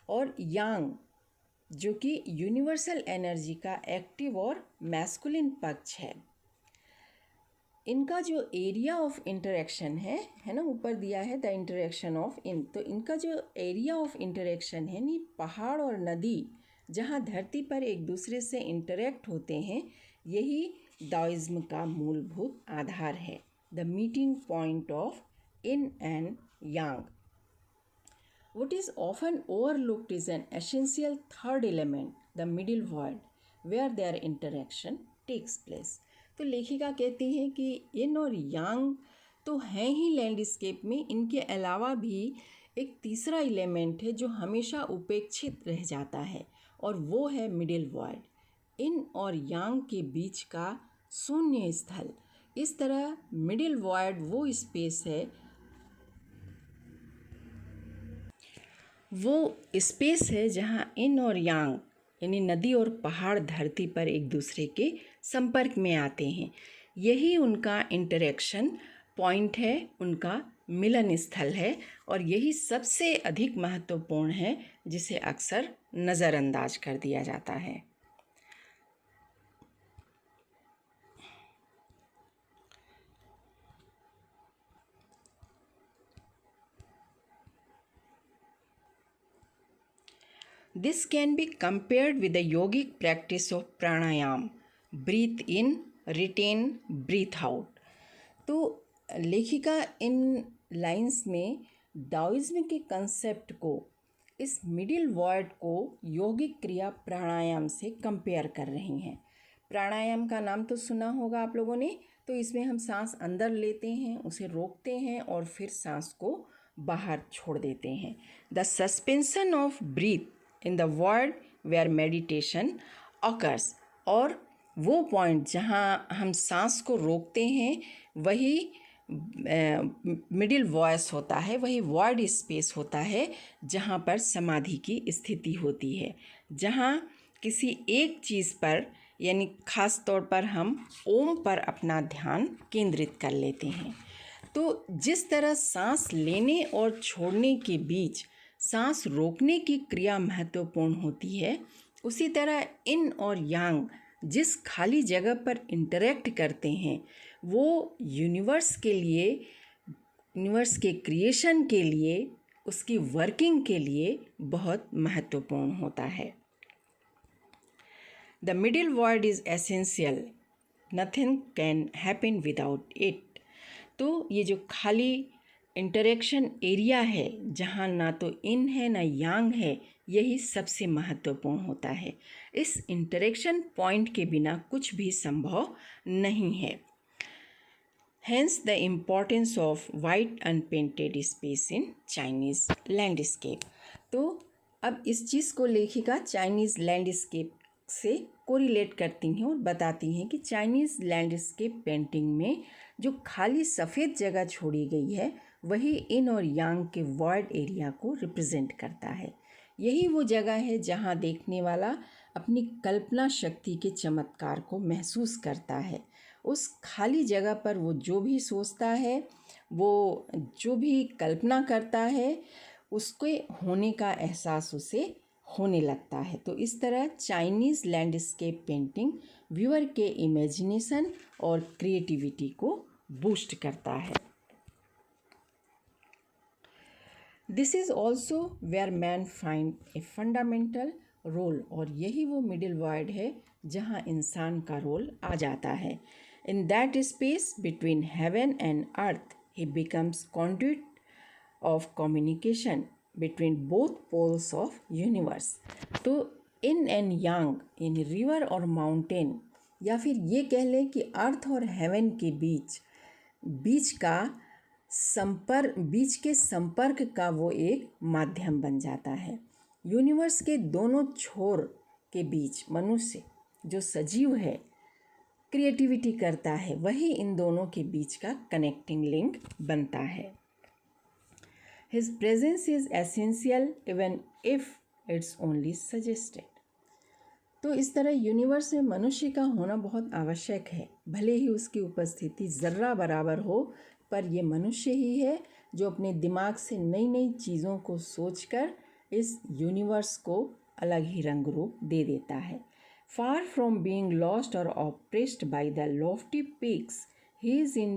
और yang जो कि यूनिवर्सल एनर्जी का एक्टिव और मैस्कुलिन पक्ष है, इनका जो एरिया ऑफ इंटरेक्शन है ना, ऊपर दिया है द इंटरेक्शन ऑफ इन, तो इनका जो एरिया ऑफ इंटरेक्शन है नी पहाड़ और नदी जहाँ धरती पर एक दूसरे से इंटरेक्ट होते हैं, यही दाओइज्म का मूलभूत आधार है। The meeting point of in and yang. What is often overlooked is an essential third element, the middle void, where their interaction takes place. तो लेखिका कहती हैं कि इन और यांग तो हैं ही लैंडस्केप में, इनके अलावा भी एक तीसरा एलिमेंट है जो हमेशा उपेक्षित रह जाता है और वो है मिडिल वॉइड, इन और यांग के बीच का शून्य स्थल। इस तरह मिडिल वॉइड वो स्पेस है, वो स्पेस है जहाँ इन और यांग यानी नदी और पहाड़ धरती पर एक दूसरे के संपर्क में आते हैं। यही उनका इंटरेक्शन पॉइंट है, उनका मिलन स्थल है और यही सबसे अधिक महत्वपूर्ण है जिसे अक्सर नज़रअंदाज कर दिया जाता है। This can be compared with the yogic practice of pranayam, breathe in, retain, breathe out। तो लेखिका इन लाइंस में दाओइज्म के कंसेप्ट को, इस मिडिल वॉइड को योगिक क्रिया प्राणायाम से कंपेयर कर रही हैं। प्राणायाम का नाम तो सुना होगा आप लोगों ने। तो इसमें हम सांस अंदर लेते हैं, उसे रोकते हैं और फिर सांस को बाहर छोड़ देते हैं। The suspension of breath in the void where meditation occurs। और वो पॉइंट जहाँ हम सांस को रोकते हैं वही मिडिल वॉइस होता है, वही void स्पेस होता है जहाँ पर समाधि की स्थिति होती है, जहाँ किसी एक चीज़ पर यानी ख़ास तौर पर हम ओम पर अपना ध्यान केंद्रित कर लेते हैं। तो जिस तरह सांस लेने और छोड़ने के बीच सांस रोकने की क्रिया महत्वपूर्ण होती है, उसी तरह इन और यांग जिस खाली जगह पर इंटरेक्ट करते हैं वो यूनिवर्स के लिए, यूनिवर्स के क्रिएशन के लिए, उसकी वर्किंग के लिए बहुत महत्वपूर्ण होता है। The middle void is essential, nothing can happen without it. तो ये जो खाली इंटरेक्शन एरिया है जहाँ ना तो इन है ना यांग है, यही सबसे महत्वपूर्ण होता है। इस इंटरेक्शन पॉइंट के बिना कुछ भी संभव नहीं है। Hence the importance of white unpainted space in Chinese landscape. तो अब इस चीज़ को लेखिका चाइनीज़ लैंडस्केप से कोरिलेट करती हैं और बताती हैं कि चाइनीज़ लैंडस्केप पेंटिंग में जो खाली सफ़ेद जगह छोड़ी गई है वही इन और यांग के वॉइड एरिया को रिप्रेजेंट करता है। यही वो जगह है जहाँ देखने वाला अपनी कल्पना शक्ति के चमत्कार को महसूस करता है। उस खाली जगह पर वो जो भी सोचता है, वो जो भी कल्पना करता है, उसके होने का एहसास उसे होने लगता है। तो इस तरह चाइनीज़ लैंडस्केप पेंटिंग व्यूअर के इमेजिनेशन और क्रिएटिविटी को बूस्ट करता है। This is also where man find a fundamental role. और यही वो मिडिल वॉइड है जहाँ इंसान का रोल आ जाता है। In that space between heaven and earth, he becomes conduit of communication between both poles of universe. तो इन एंड यांग यानी रिवर और माउंटेन, या फिर ये कह लें कि अर्थ और हेवन के बीच के संपर्क का वो एक माध्यम बन जाता है। यूनिवर्स के दोनों छोर के बीच मनुष्य जो सजीव है, क्रिएटिविटी करता है, वही इन दोनों के बीच का कनेक्टिंग लिंक बनता है। His presence is essential even if it's only suggested. तो इस तरह यूनिवर्स में मनुष्य का होना बहुत आवश्यक है, भले ही उसकी उपस्थिति ज़र्रा बराबर हो, पर यह मनुष्य ही है जो अपने दिमाग से नई नई चीज़ों को सोचकर इस यूनिवर्स को अलग ही रंग रूप दे देता है। Far from being lost or oppressed by the lofty peaks, he is in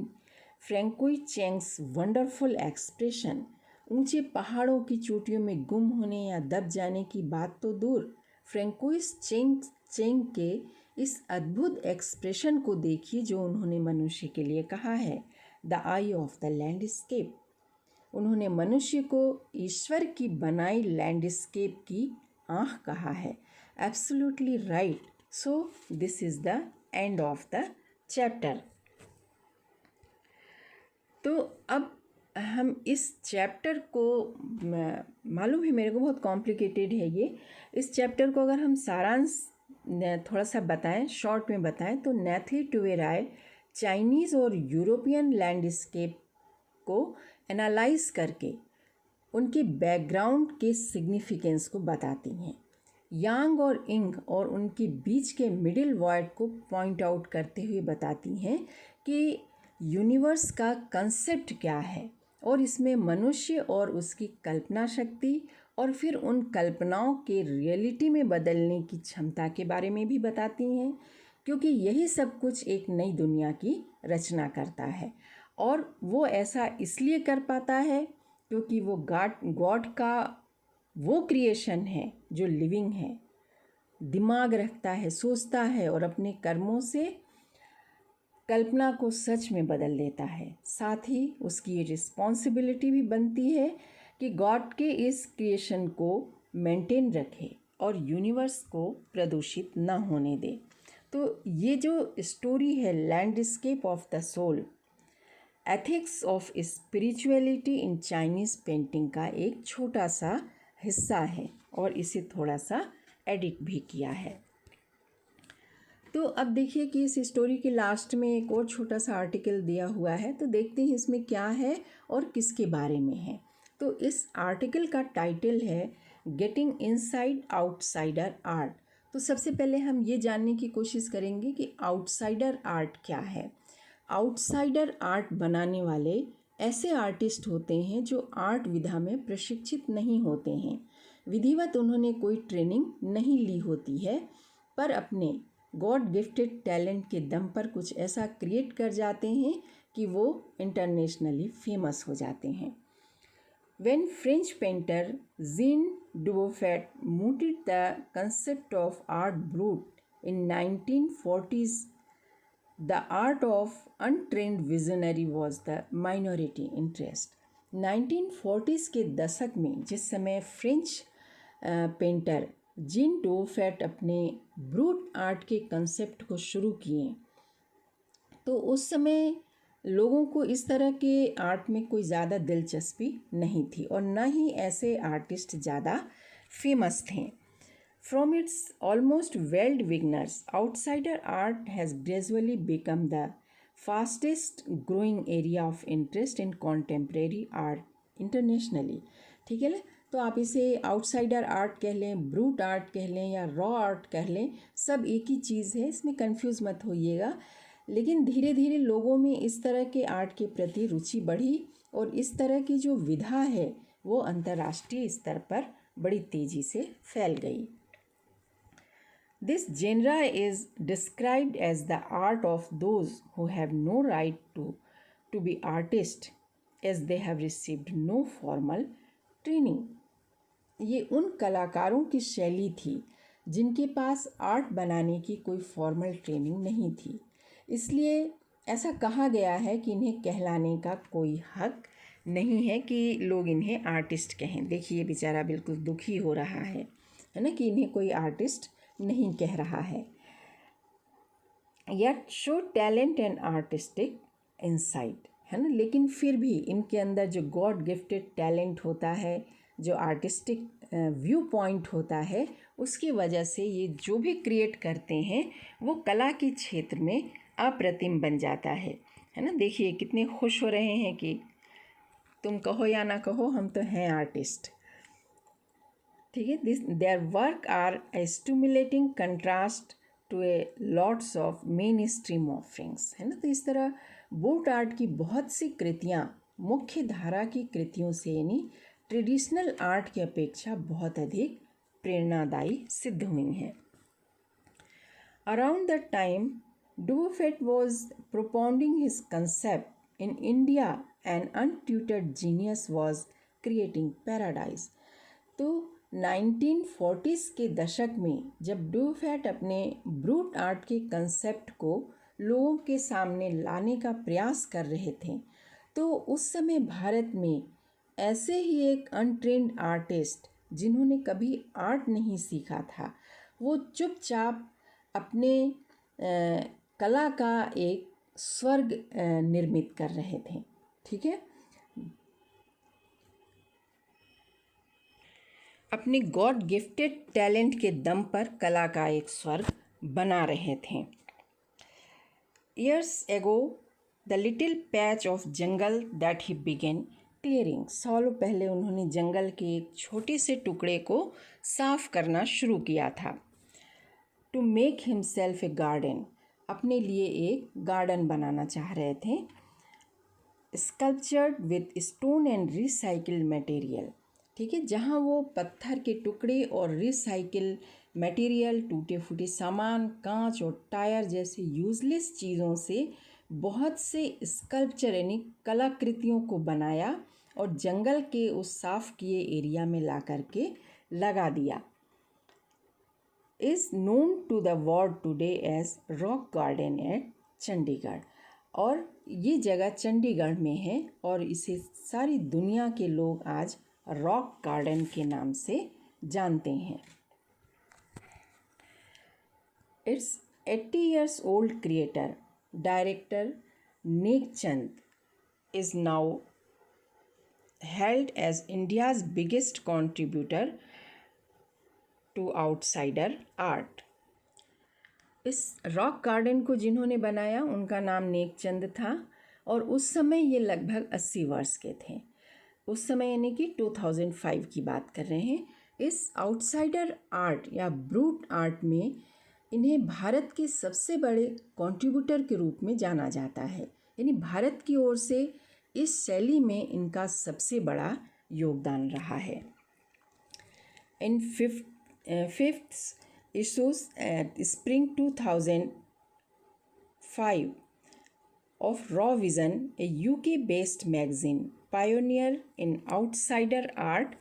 Francois Cheng's wonderful expression. ऊंचे पहाड़ों की चोटियों में गुम होने या दब जाने की बात तो दूर, फ्रैंकोइस चेंग के इस अद्भुत एक्सप्रेशन को देखिए जो उन्होंने मनुष्य के लिए कहा है, the I of the landscape. उन्होंने मनुष्य को ईश्वर की बनाई लैंडस्केप की आँख कहा है। Absolutely right. So this is the end of the chapter. तो अब हम इस चैप्टर को, मालूम है मेरे को बहुत कॉम्प्लिकेटेड है ये, इस चैप्टर को अगर हम सारांश थोड़ा सा बताएं, शॉर्ट में बताएं, तो नैथली टुवेराय चाइनीज़ और यूरोपियन लैंडस्केप को एनालाइज करके उनके बैकग्राउंड के सिग्निफिकेंस को बताती हैं। यांग और इंग और उनके बीच के मिडिल वॉइड को पॉइंट आउट करते हुए बताती हैं कि यूनिवर्स का कंसेप्ट क्या है, और इसमें मनुष्य और उसकी कल्पना शक्ति और फिर उन कल्पनाओं के रियलिटी में बदलने की क्षमता के बारे में भी बताती हैं, क्योंकि यही सब कुछ एक नई दुनिया की रचना करता है। और वो ऐसा इसलिए कर पाता है क्योंकि वो गॉड का वो क्रिएशन है जो लिविंग है, दिमाग रखता है, सोचता है और अपने कर्मों से कल्पना को सच में बदल देता है। साथ ही उसकी ये रिस्पॉन्सिबिलिटी भी बनती है कि गॉड के इस क्रिएशन को मेंटेन रखे और यूनिवर्स को प्रदूषित न होने दे। तो ये जो स्टोरी है landscape of the soul, ethics of spirituality in Chinese painting का एक छोटा सा हिस्सा है और इसे थोड़ा सा एडिट भी किया है। तो अब देखिए कि इस स्टोरी के लास्ट में एक और छोटा सा आर्टिकल दिया हुआ है, तो देखते हैं इसमें क्या है और किसके बारे में है। तो इस आर्टिकल का टाइटल है गेटिंग इनसाइड आउटसाइडर आर्ट। तो सबसे पहले हम ये जानने की कोशिश करेंगे कि आउटसाइडर आर्ट क्या है। आउटसाइडर आर्ट बनाने वाले ऐसे आर्टिस्ट होते हैं जो आर्ट विधा में प्रशिक्षित नहीं होते हैं, विधिवत उन्होंने कोई ट्रेनिंग नहीं ली होती है, पर अपने गॉड गिफ्टेड टैलेंट के दम पर कुछ ऐसा क्रिएट कर जाते हैं कि वो इंटरनेशनली फेमस हो जाते हैं। When French painter Jean Dubuffet mooted the concept of art brut in 1940s, the art of untrained visionary was the minority interest. 1940s के दशक में जिस समय फ्रेंच पेंटर जीन डुबुफेट अपने ब्रूट आर्ट के कंसेप्ट को शुरू किए, तो उस समय लोगों को इस तरह के आर्ट में कोई ज़्यादा दिलचस्पी नहीं थी और न ही ऐसे आर्टिस्ट ज़्यादा फेमस थे। From its almost world beginners, outsider art has gradually become the fastest growing area of interest in contemporary art internationally. ठीक है ना, तो आप इसे आउटसाइडर आर्ट कह लें, ब्रूट आर्ट कह लें या रॉ आर्ट कह लें, सब एक ही चीज़ है, इसमें कंफ्यूज मत होइएगा। लेकिन धीरे धीरे लोगों में इस तरह के आर्ट के प्रति रुचि बढ़ी और इस तरह की जो विधा है वो अंतर्राष्ट्रीय स्तर पर बड़ी तेज़ी से फैल गई। This genre is described as the art of those who have no right to be artists as they have received no formal training. ये उन कलाकारों की शैली थी जिनके पास आर्ट बनाने की कोई फॉर्मल ट्रेनिंग नहीं थी, इसलिए ऐसा कहा गया है कि इन्हें कहलाने का कोई हक नहीं है कि लोग इन्हें आर्टिस्ट कहें। देखिए बेचारा बिल्कुल दुखी हो रहा है ना, कि इन्हें कोई आर्टिस्ट नहीं कह रहा है। Yet show talent and artistic insight, है ना, लेकिन फिर भी इनके अंदर जो गॉड गिफ्टेड टैलेंट होता है, जो आर्टिस्टिक व्यू पॉइंट होता है, उसकी वजह से ये जो भी क्रिएट करते हैं वो कला के क्षेत्र में अप्रतिम बन जाता है ना। देखिए कितने खुश हो रहे हैं कि तुम कहो या ना कहो, हम तो हैं आर्टिस्ट। ठीक है, this their work are a stimulating contrast to a lots of mainstream offerings, है ना। तो इस तरह बूट आर्ट की बहुत सी कृतियाँ मुख्य धारा की कृतियों से यानी ट्रेडिशनल आर्ट की अपेक्षा बहुत अधिक प्रेरणादायी सिद्ध हुई हैं। Around the time Dubuffet was propounding his concept in India, an untutored genius was creating paradise. तो 1940s के दशक में जब डुबफेट अपने ब्रूट आर्ट के कंसेप्ट को लोगों के सामने लाने का प्रयास कर रहे थे, तो उस समय भारत में ऐसे ही एक अनट्रेंड आर्टिस्ट जिन्होंने कभी आर्ट नहीं सीखा था, वो चुपचाप अपने कला का एक स्वर्ग निर्मित कर रहे थे। ठीक है, अपने गॉड गिफ्टेड टैलेंट के दम पर कला का एक स्वर्ग बना रहे थे। Years ago, the little patch of jungle that he began clearing, सालों पहले उन्होंने जंगल के एक छोटे से टुकड़े को साफ करना शुरू किया था। To make himself a garden, अपने लिए एक गार्डन बनाना चाह रहे थे। Sculptured with stone and recycled material, ठीक है, जहाँ वो पत्थर के टुकड़े और रिसाइकिल मटेरियल, टूटे फूटे सामान, कांच और टायर जैसे यूजलेस चीज़ों से बहुत से स्कल्पचर यानी कलाकृतियों को बनाया और जंगल के उस साफ किए एरिया में ला करके लगा दिया। Is known to the world today as Rock Garden at Chandigarh, और ये जगह चंडीगढ़ में है और इसे सारी दुनिया के लोग आज रॉक गार्डन के नाम से जानते हैं। It's 80 years old creator, director neck Chand is now held as India's biggest contributor to outsider art. इस रॉक गार्डन को जिन्होंने बनाया उनका नाम नेक चंद था और उस समय ये लगभग 80 वर्ष के थे। उस समय यानी कि 2005 की बात कर रहे हैं। इस आउटसाइडर आर्ट या ब्रूट आर्ट में इन्हें भारत के सबसे बड़े कंट्रीब्यूटर के रूप में जाना जाता है, यानी भारत की ओर से इस शैली में इनका सबसे बड़ा योगदान रहा है। In fifth issues at spring 2005 of Raw Vision, a UK-based magazine, pioneer in outsider art।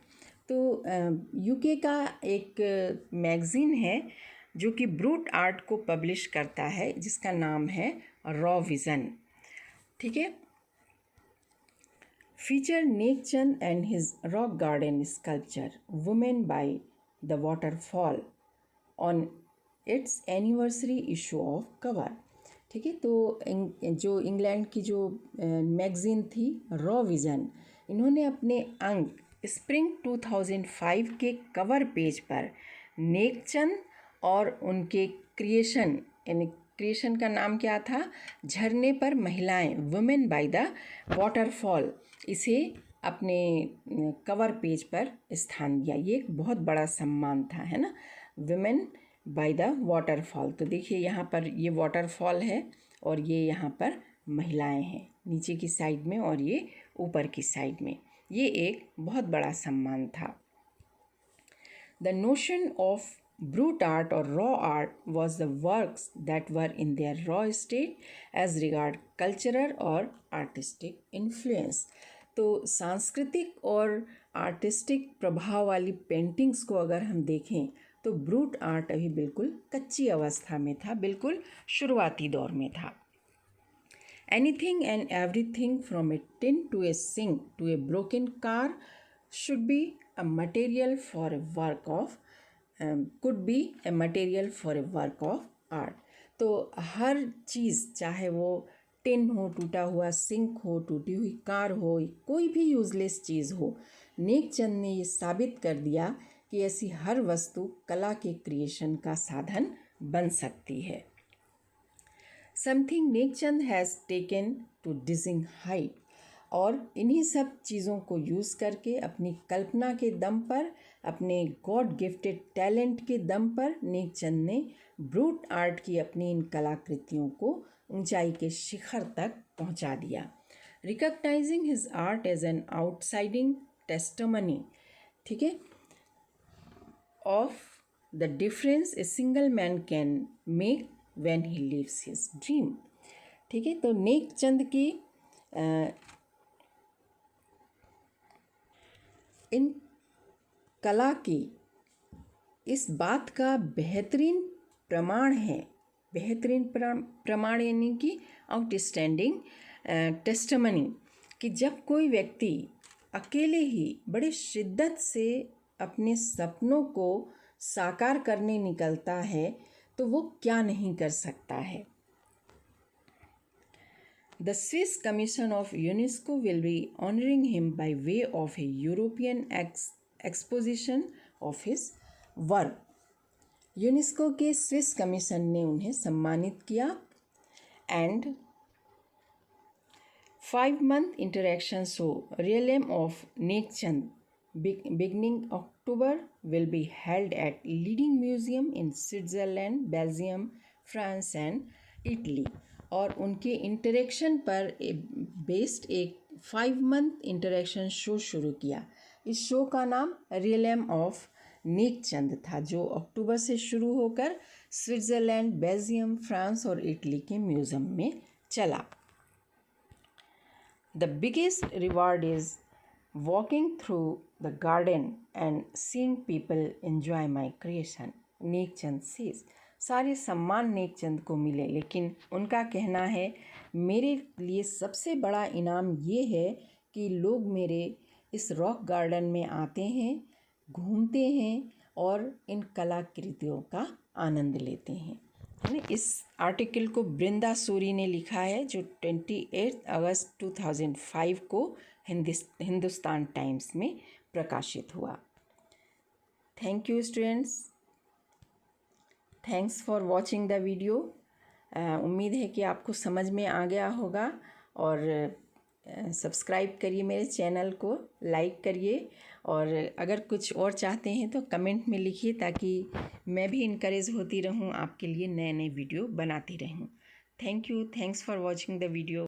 तो यूके का एक मैगज़ीन है जो कि ब्रूट आर्ट को पब्लिश करता है, जिसका नाम है रॉ विज़न। ठीक है, feature neck Chand and his rock garden sculpture women by the waterfall on it's anniversary issue of cover. ठीक है, तो जो इंग्लैंड की जो मैगज़ीन थी रॉ विज़न, इन्होंने अपने अंक स्प्रिंग 2005 के कवर पेज पर नेकचंद और उनके क्रिएशन, यानी क्रिएशन का नाम क्या था, झरने पर महिलाएं, वुमेन बाय द वाटरफॉल, इसे अपने कवर पेज पर स्थान दिया। ये एक बहुत बड़ा सम्मान था, है ना, वुमेन बाय द वाटरफॉल। तो देखिए यहाँ पर ये वाटरफॉल है और ये यहाँ पर महिलाएं हैं नीचे की साइड में और ये ऊपर की साइड में। ये एक बहुत बड़ा सम्मान था। The notion of brute art और raw art was the works that were in their raw state as regard cultural और आर्टिस्टिक इन्फ्लुएंस। तो सांस्कृतिक और आर्टिस्टिक प्रभाव वाली पेंटिंग्स को अगर हम देखें तो ब्रूट आर्ट अभी बिल्कुल कच्ची अवस्था में था, बिल्कुल शुरुआती दौर में था। Anything and everything from a tin to a sink to a broken car should be a material for a work of could be a material for a work of art. तो हर चीज़, चाहे वो टिन हो, टूटा हुआ sink हो, टूटी हुई car हो, कोई भी यूजलेस चीज़ हो, नेकचंद ने ये साबित कर दिया कि ऐसी हर वस्तु कला के क्रिएशन का साधन बन सकती है. Something Nek Chand has taken to dizzying height. और इन्हीं सब चीज़ों को यूज़ करके अपनी कल्पना के दम पर, अपने गॉड गिफ्टेड टैलेंट के दम पर नेकचंद ने ब्रूट आर्ट की अपनी इन कलाकृतियों को ऊंचाई के शिखर तक पहुंचा दिया. Recognising his art as an outstanding testimony, ठीक है, of the difference a single man can make when he lives his dream. ठीक है, तो नेकचंद की इन कला की इस बात का बेहतरीन प्रमाण है, बेहतरीन प्रमाण यानी कि आउटस्टैंडिंग टेस्टमनी, कि जब कोई व्यक्ति अकेले ही बड़े शिद्दत से अपने सपनों को साकार करने निकलता है तो वो क्या नहीं कर सकता है. The Swiss Commission of UNESCO will be honoring him by way of a European exposition of his work. UNESCO के स्विस कमीशन ने उन्हें सम्मानित किया. And 5-month interaction show Realm of Nek Chand beginning October will be held at leading museum in Switzerland, Belgium, France and Italy. और उनके interaction पर based एक 5-month interaction show शुरू किया. इस शो का नाम रियलम ऑफ नेकचंद था, जो अक्टूबर से शुरू होकर स्विट्ज़रलैंड, बेल्जियम, फ्रांस और इटली के म्यूज़ियम में चला. The biggest reward is walking through the garden and seeing people enjoy my creation, Nek Chand says. सारे सम्मान नेकचंद को मिले, लेकिन उनका कहना है मेरे लिए सबसे बड़ा इनाम ये है कि लोग मेरे इस रॉक गार्डन में आते हैं, घूमते हैं और इन कलाकृतियों का आनंद लेते हैं. इस आर्टिकल को बृंदा सूरी ने लिखा है, जो 28 अगस्त 2005 को हिंदुस्तान टाइम्स में प्रकाशित हुआ. Thank you students, thanks for watching the video. उम्मीद है कि आपको समझ में आ गया होगा. और सब्सक्राइब करिए मेरे चैनल को, लाइक करिए, और अगर कुछ और चाहते हैं तो कमेंट में लिखिए, ताकि मैं भी इनकरेज होती रहूं, आपके लिए नए नए वीडियो बनाती रहूं. Thank you, thanks for watching the video.